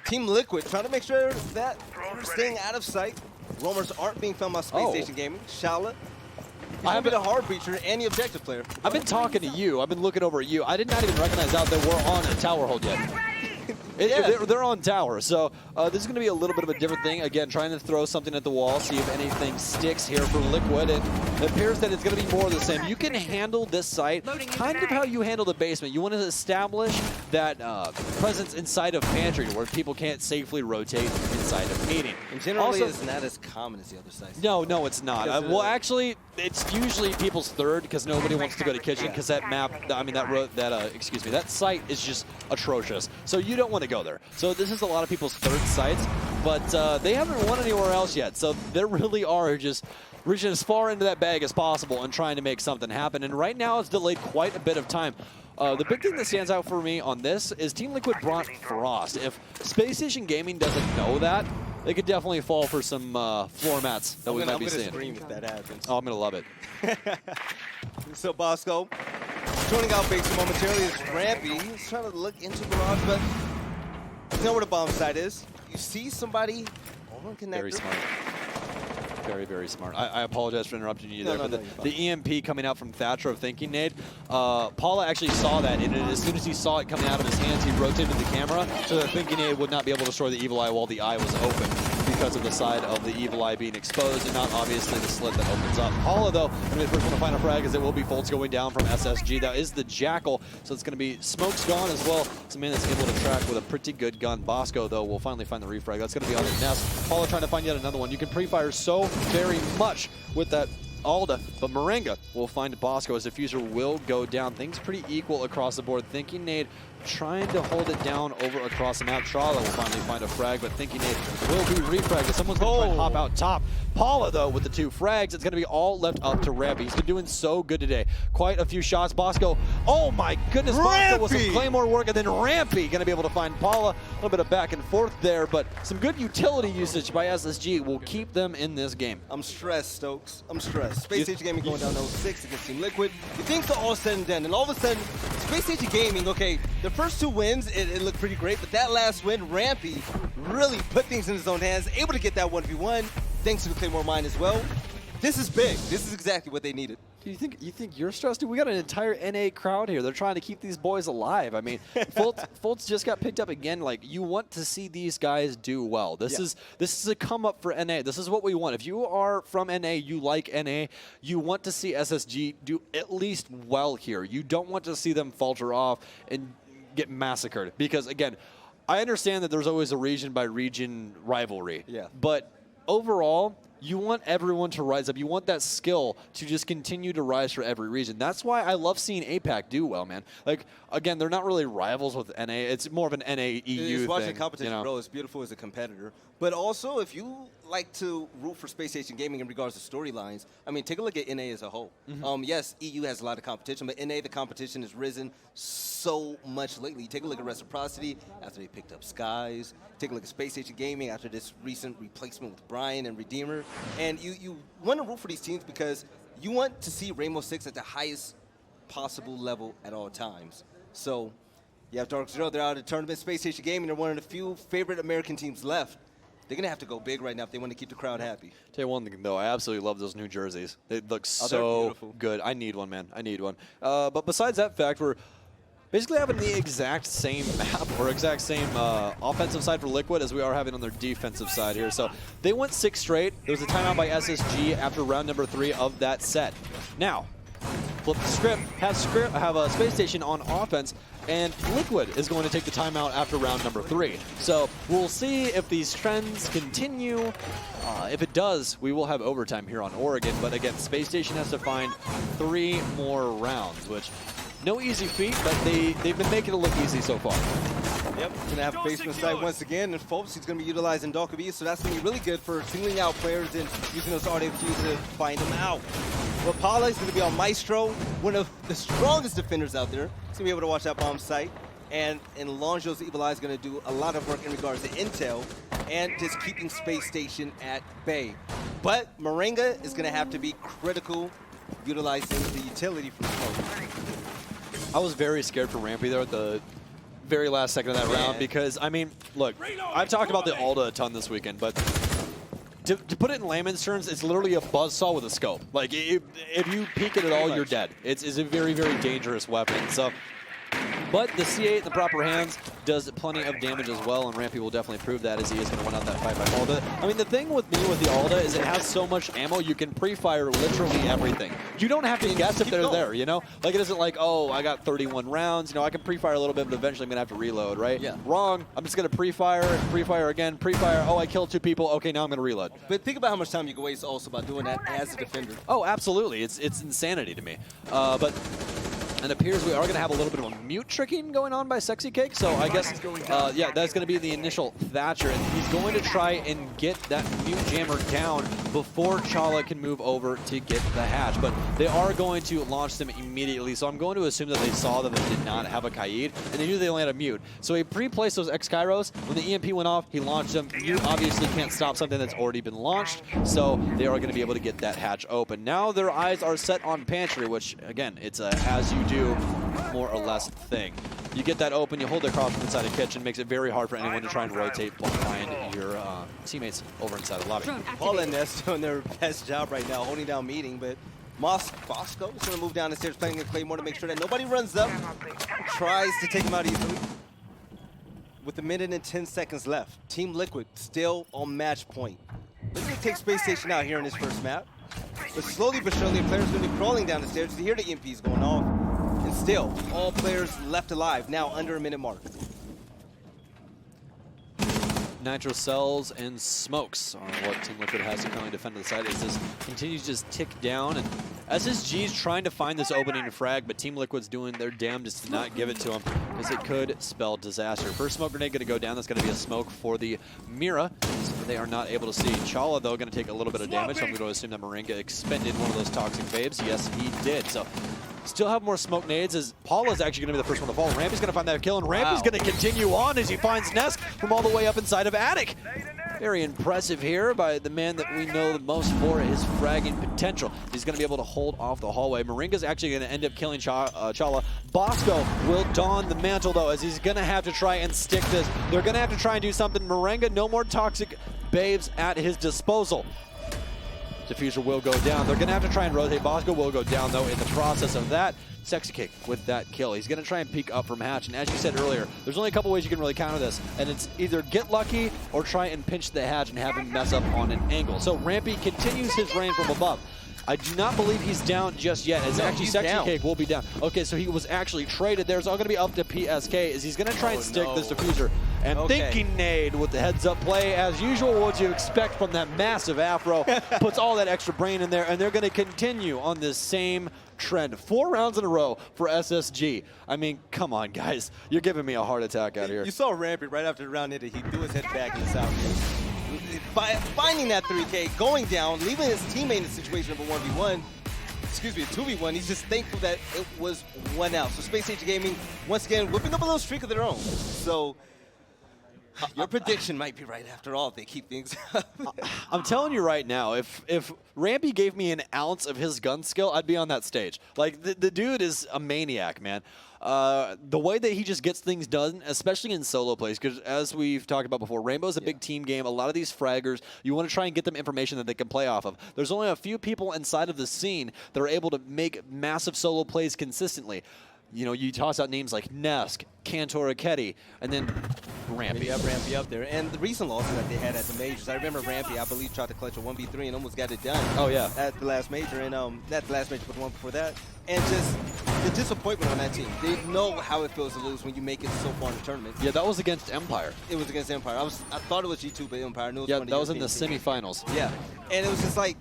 Team Liquid trying to make sure that they're staying out of sight. Roamers aren't being found by Space Station Gaming. Shala. I've been a hard breacher and the objective player. I've been talking to you. I've been looking over at you. I did not even recognize out that we're on a tower hold yet. They're on tower, so this is going to be a little bit of a different thing. Again, trying to throw something at the wall, see if anything sticks here for Liquid, and it appears that it's going to be more of the same. You can handle this site kind of how you handle the basement. You want to establish that presence inside of pantry where people can't safely rotate inside of meeting. And generally, it's not as common as the other sites. No, it's not. Well, actually, it's usually people's third because nobody wants to go to kitchen because that map, that site is just atrocious. So you don't want to go there. So this is a lot of people's third sites, but they haven't won anywhere else yet. So they really are just reaching as far into that bag as possible and trying to make something happen. And right now it's delayed quite a bit of time. The big thing that stands out for me on this is Team Liquid brought Frost. If Spacestation Gaming doesn't know that, they could definitely fall for some floor mats that we might be seeing. I'm going to scream if that happens. Oh, I'm going to love it. So Bosco, joining out Baker momentarily is Rampy. He's trying to look into Barrage, but you know where the bomb site is. You see somebody over connector. Very smart. Very, very smart. I apologize for interrupting you there, but the EMP coming out from Thatcher of Thinking Nade, Paula actually saw that, and as soon as he saw it coming out of his hands, he rotated the camera so that Thinking Nade would not be able to destroy the Evil Eye while the eye was open because of the side of the Evil Eye being exposed and not obviously the slit that opens up. Paula, though, going to be the first one to find a frag as it will be Foltz going down from SSG. That is the Jackal, so it's going to be Smoke's gone as well. It's a man that's able to track with a pretty good gun. Bosco, though, will finally find the refrag. That's going to be on the nest. Paula trying to find yet another one. You can pre-fire so very much with that Alda, but Moringa will find Bosco as diffuser will go down. Things pretty equal across the board. Thinking Nade trying to hold it down over across the map. Trala will finally find a frag, but Thinking Nade will be refragged. Someone's going to try and hop out top. Paula, though, with the 2 frags, it's going to be all left up to Rampy. He's been doing so good today. Quite a few shots. Bosco, oh my goodness, Bosco with some Claymore work, and then Rampy going to be able to find Paula. A little bit of back and forth there, but some good utility usage by SSG will keep them in this game. I'm stressed, Stokes. I'm stressed. Spacestation Gaming going down 0-6 against Team Liquid. You think they're all said and done, and all of a sudden, Spacestation Gaming, okay, the first 2 wins, it looked pretty great, but that last win, Rampy really put things in his own hands, able to get that 1v1, thanks to the Claymore mine as well. This is big. This is exactly what they needed. You think you're stressed? Dude, we got an entire NA crowd here. They're trying to keep these boys alive. I mean, Foltz just got picked up again. Like, you want to see these guys do well. This is a come up for NA. This is what we want. If you are from NA, you like NA, you want to see SSG do at least well here. You don't want to see them falter off and get massacred. Because, again, I understand that there's always a region by region rivalry. Yeah. But overall, you want everyone to rise up. You want that skill to just continue to rise for every region. That's why I love seeing APAC do well, man. Like, again, they're not really rivals with NA. It's more of an NA EU thing. Watching competition grow is beautiful as a competitor. But also, if you like to root for Spacestation Gaming in regards to storylines, I mean, take a look at NA as a whole. Yes, EU has a lot of competition, but NA, the competition has risen so much lately. Take a look at Reciprocity after they picked up Skies. Take a look at Spacestation Gaming after this recent replacement with Brian and Redeemer. And you want to root for these teams because you want to see Rainbow Six at the highest possible level at all times. So you have Dark Zero. They're out of the tournament. Spacestation Gaming are one of the few favorite American teams left. They're going to have to go big right now if they want to keep the crowd happy. Tell you one thing, though. I absolutely love those new jerseys. They look so good. I need one, man. I need one. But besides that fact, we're basically having the exact same map or exact same offensive side for Liquid as we are having on their defensive side here. So they went 6 straight. There was a timeout by SSG after round number 3 of that set. Now, flip the script, have a Space Station on offense, and Liquid is going to take the timeout after round number 3. So we'll see if these trends continue. If it does, we will have overtime here on Oregon. But again, Space Station has to find 3 more rounds, which no easy feat, but they've been making it look easy so far. Yep, going to have a basement site once again, and Foltz, he's going to be utilizing Dalkaby, so that's going to be really good for singling out players and using those audio cues to find them out. Well, Paula is going to be on Maestro, one of the strongest defenders out there. He's going to be able to watch that bomb site. And Lonjo's Evil Eye is going to do a lot of work in regards to intel and just keeping Space Station at bay. But Moringa is going to have to be critical, utilizing the utility from Smoke. I was very scared for Rampy there at the very last second of that round because, I mean, look, I've talked about the Alda a ton this weekend, but to put it in layman's terms, it's literally a buzzsaw with a scope. Like, if you peek it at all, you're dead. It's a very, very dangerous weapon. So But the C8 in the proper hands does plenty of damage as well, and Rampy will definitely prove that as he is going to win out that fight by Alda. I mean, the thing with me with the Alda is it has so much ammo, you can pre-fire literally everything. You don't have to guess if they're there, you know? Like, it isn't like, oh, I got 31 rounds. You know, I can pre-fire a little bit, but eventually I'm going to have to reload, right? Yeah. Wrong. I'm just going to pre-fire again, pre-fire. Oh, I killed 2 people. Okay, now I'm going to reload. But think about how much time you can waste also by doing that as a defender. Oh, absolutely. It's insanity to me. But it appears we are going to have a little bit of a mute tricking going on by Sexy Cake. So I guess, yeah, that's going to be the initial Thatcher. And he's going to try and get that mute jammer down before Chala can move over to get the hatch. But they are going to launch them immediately. So I'm going to assume that they saw that they did not have a Kaid, and they knew they only had a mute. So he pre-placed those X-Kairos. When the EMP went off, he launched them. Mute obviously can't stop something that's already been launched. So they are going to be able to get that hatch open. Now their eyes are set on Pantry, which, again, it's a as you do more or less thing. You get that open, you hold it across from inside a kitchen, makes it very hard for anyone to try and rotate behind your teammates over inside the lobby. Paul and Ness doing their best job right now, holding down meeting, but Bosco is going to move down the stairs, playing with Claymore to make sure that nobody runs up, tries to take him out easily. With 1 minute and 10 seconds left, Team Liquid still on match point. Liquid takes Spacestation out here in this first map. But slowly but surely, players are going to be crawling down the stairs to hear the EMPs going off. And still, all players left alive, now under a minute mark. Nitro cells and smokes are what Team Liquid has to currently defend to the side as this continues to just tick down. And SSG's trying to find this opening to frag, but Team Liquid's doing their damnedest to not give it to them because it could spell disaster. First smoke grenade going to go down. That's going to be a smoke for the Mira. So they are not able to see. Chala, though, going to take a little bit of damage. So I'm going to assume that Moringa expended one of those toxic babes. Yes, he did. So still have more smoke nades as Paula's actually going to be the first one to fall. Rampy's going to find that kill, and Rampy's going to continue on as he finds Ness from all the way up inside of Attic. Very impressive here by the man that we know the most for his fragging potential. He's going to be able to hold off the hallway. Moringa's actually going to end up killing Chala. Bosco will don the mantle, though, as he's going to have to try and stick this. They're going to have to try and do something. Moringa, no more toxic babes at his disposal. Diffuser will go down. They're going to have to try and rotate. Bosco will go down, though, in the process of that. Sexy Cake with that kill. He's going to try and peek up from hatch. And as you said earlier, there's only a couple ways you can really counter this. And it's either get lucky or try and pinch the hatch and have him mess up on an angle. So Rampy continues his reign from above. I do not believe he's down just yet, as actually Sexy Cake will be down. Okay, so he was actually traded there. It's all going to be up to PSK, as he's going to try and stick this diffuser. And thinking nade with the heads-up play, as usual, what you expect from that massive afro. Puts all that extra brain in there, and they're going to continue on this same trend. 4 rounds in a row for SSG. I mean, come on, guys. You're giving me a heart attack out here. You saw Rampy right after the round ended. He threw his head back in the south. Finding that 3K, going down, leaving his teammate in the situation of a 1v1, excuse me, a 2v1, he's just thankful that it was 1 out. So Spacestation Gaming, once again, whipping up a little streak of their own. So your prediction might be right after all if they keep things up. I'm telling you right now, if Rampy gave me an ounce of his gun skill, I'd be on that stage. Like, the dude is a maniac, man. The way that he just gets things done, especially in solo plays, because as we've talked about before, Rainbow's a big team game. A lot of these fraggers, you want to try and get them information that they can play off of. There's only a few people inside of the scene that are able to make massive solo plays consistently. You know, you toss out names like Nesk, Cantor Aketi, and then Rampy. You have Rampy up there. And the recent losses that they had at the majors, I remember Rampy, I believe, tried to clutch a 1v3 and almost got it done. Oh, yeah. At the last major, and not the last major, but the one before that. And just the disappointment on that team. They know how it feels to lose when you make it so far in the tournament. Yeah, that was against Empire. It was against Empire. I thought it was G2, but Empire. I knew it was yeah, one of that was in the European semifinals. teams. Yeah, and it was just like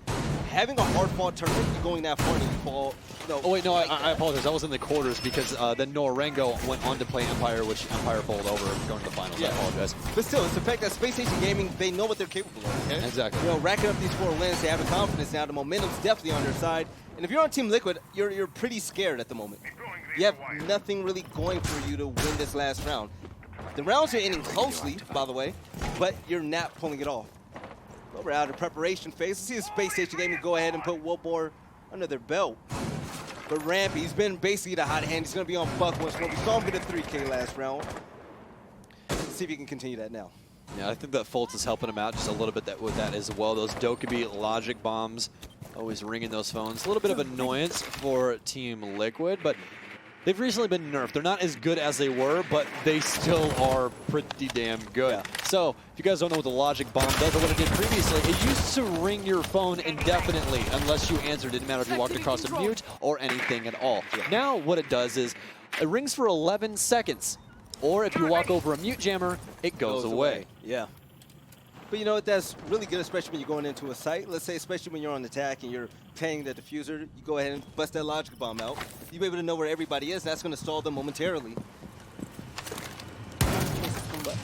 having a hard-fought tournament, you going that far and you fall. No, oh, wait, no, I apologize. That was in the quarters because then Norengo went on to play Empire, which Empire pulled over going to the finals. Yeah. I apologize. But still, it's the fact that Spacestation Gaming, they know what they're capable of. Okay? Exactly. You know, racking up these 4 wins, they have the confidence now. The momentum's definitely on their side. And if you're on Team Liquid, you're pretty scared at the moment. You have nothing really going for you to win this last round. The rounds are ending closely, by the way, but you're not pulling it off. But we're out of preparation phase. Let's see if Spacestation Gaming go ahead and put Wilbur under their belt. But Rampy, he's been basically the hot hand. He's going to be on Buck once more. We saw him get a 3K last round. Let's see if he can continue that now. Yeah, I think that Fultz is helping him out just a little bit with that as well. Those Dokkaebi logic bombs always ringing those phones. A little bit of annoyance for Team Liquid, but they've recently been nerfed. They're not as good as they were, but they still are pretty damn good. Yeah. So, if you guys don't know what the logic bomb does or what it did previously, it used to ring your phone indefinitely unless you answered. It didn't matter if you walked across a mute or anything at all. Yeah. Now, what it does is it rings for 11 seconds. Or if you walk over a mute jammer, it goes away. Yeah. But you know what, that's really good, especially when you're going into a site. Let's say, especially when you're on attack and you're paying the diffuser, you go ahead and bust that logic bomb out. You'll be able to know where everybody is. That's going to stall them momentarily.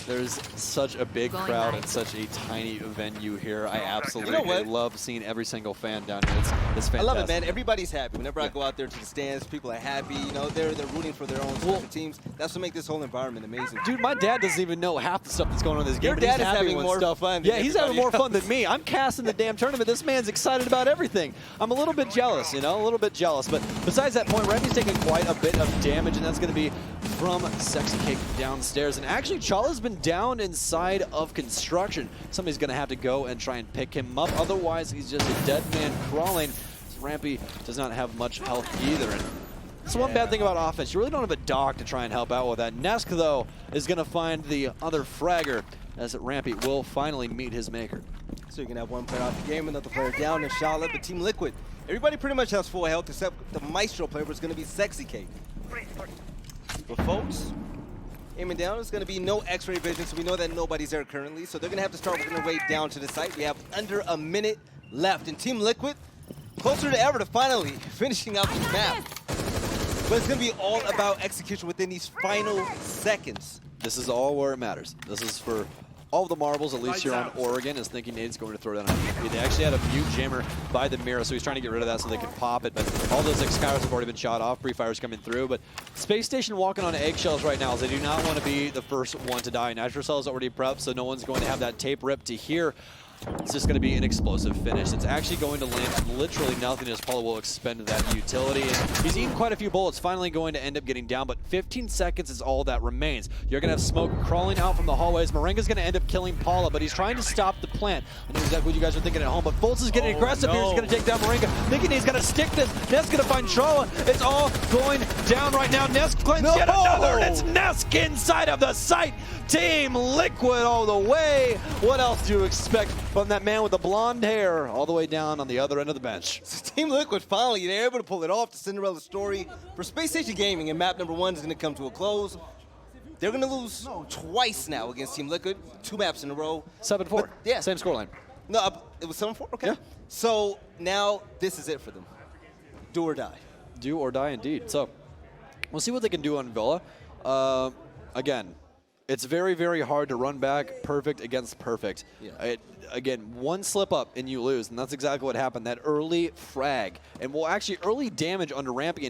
There's such a big crowd and such a tiny venue here. I absolutely love seeing every single fan down here. It's fantastic. I love it, man. Everybody's happy. Whenever I go out there to the stands, people are happy. You know, they're rooting for their own teams. That's what makes this whole environment amazing. Dude, my dad doesn't even know half the stuff that's going on in this game. Your dad is having more fun. Yeah, he's having more fun than me. I'm casting the damn tournament. This man's excited about everything. I'm a little bit jealous, you know, a little bit jealous. But besides that point, Remy's taking quite a bit of damage, and that's going to be from Sexy Cake downstairs. And actually, Chala's been down inside of construction. Somebody's going to have to go and try and pick him up. Otherwise, he's just a dead man crawling. Rampy does not have much health either. And that's one bad thing about offense. You really don't have a dog to try and help out with that. Nesk, though, is going to find the other fragger as Rampy will finally meet his maker. So you can have one player out the game, another player down in Charlotte, but Team Liquid, everybody pretty much has full health except the Maestro player was going to be Sexy Cake. But folks, aiming down, it's going to be no X-ray vision, so we know that nobody's there currently. So they're going to have to start working their way down to the site. We have under a minute left. And Team Liquid, closer than ever to finally finishing out the map. But it's going to be all about execution within these final seconds. This is all where it matters. This is for all the marbles, at least here on Oregon, is thinking Nate's going to throw down a mute. They actually had a mute jammer by the mirror, so he's trying to get rid of that so they can pop it. But all those Excaliburs have already been shot off. Pre-fire's coming through. But Spacestation walking on eggshells right now as they do not want to be the first one to die. Nitro Cell is already prepped, so no one's going to have that tape rip to here. It's just going to be an explosive finish. It's actually going to land on literally nothing as Paulo will expend that utility. And he's eaten quite a few bullets, finally going to end up getting down, but 15 seconds is all that remains. You're going to have smoke crawling out from the hallways. Moringa's going to end up killing Paula, but he's trying to stop the plant. I know exactly what you guys are thinking at home, but Fultz is getting aggressive here. He's going to take down Moringa, thinking he's going to stick this. Nesk's going to find Chala. It's all going down right now. Nesk claims yet another, and it's Nesk inside of the site. Team Liquid all the way. What else do you expect from that man with the blonde hair all the way down on the other end of the bench? So Team Liquid finally, they're able to pull it off. The Cinderella story for Spacestation Gaming, and map number 1 is going to come to a close. They're going to lose twice now against Team Liquid, 2 maps in a row. 7-4. Yeah. Same scoreline. No, it was 7-4? Okay. Yeah. So now this is it for them. Do or die. Do or die indeed. So we'll see what they can do on Villa. Again, it's very, very hard to run back perfect against perfect. Yeah. Again, one slip up and you lose, and that's exactly what happened. That early frag, and well, actually early damage under Rampy.